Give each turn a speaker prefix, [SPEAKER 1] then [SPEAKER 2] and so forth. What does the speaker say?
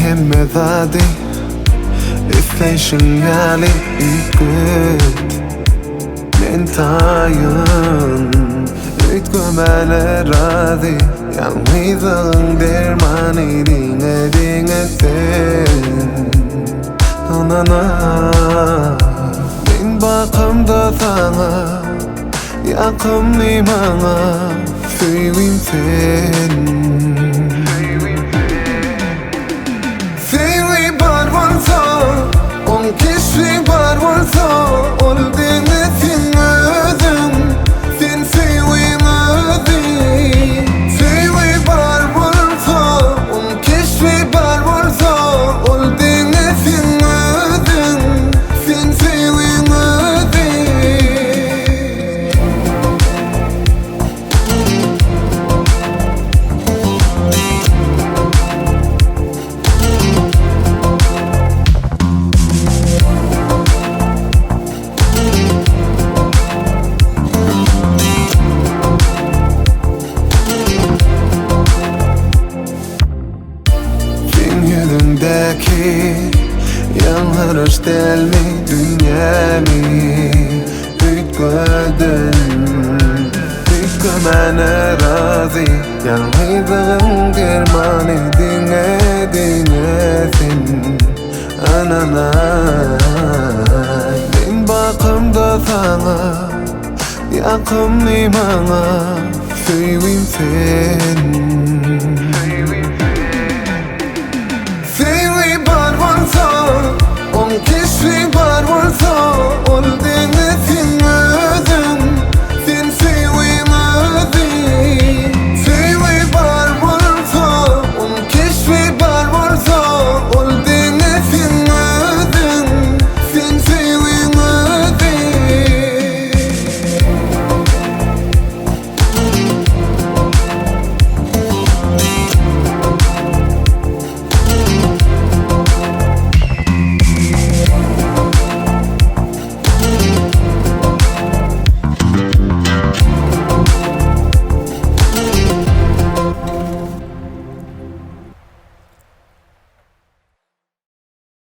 [SPEAKER 1] hemmedadi Ifleşingali ikut Mentayın Ütgömele radi Yalnızlığın dermani Dinge dinge sen Anana Min bakımda sana Yakımlı bana Sevim sen Sevim var varsa On kişi var varsa Ol denesin özüm Sen sevim özüm Sevim var varsa On kişi var varsa Ol denesin özüm Sen sevim özüm Yüzündeki yanlış değil mi dünyamı Ütgödün Ütgömene razı Yalnızlığın dermanı Dinge dinlesin Anana Bin bakımda sana Yakımlı bana Sevim sen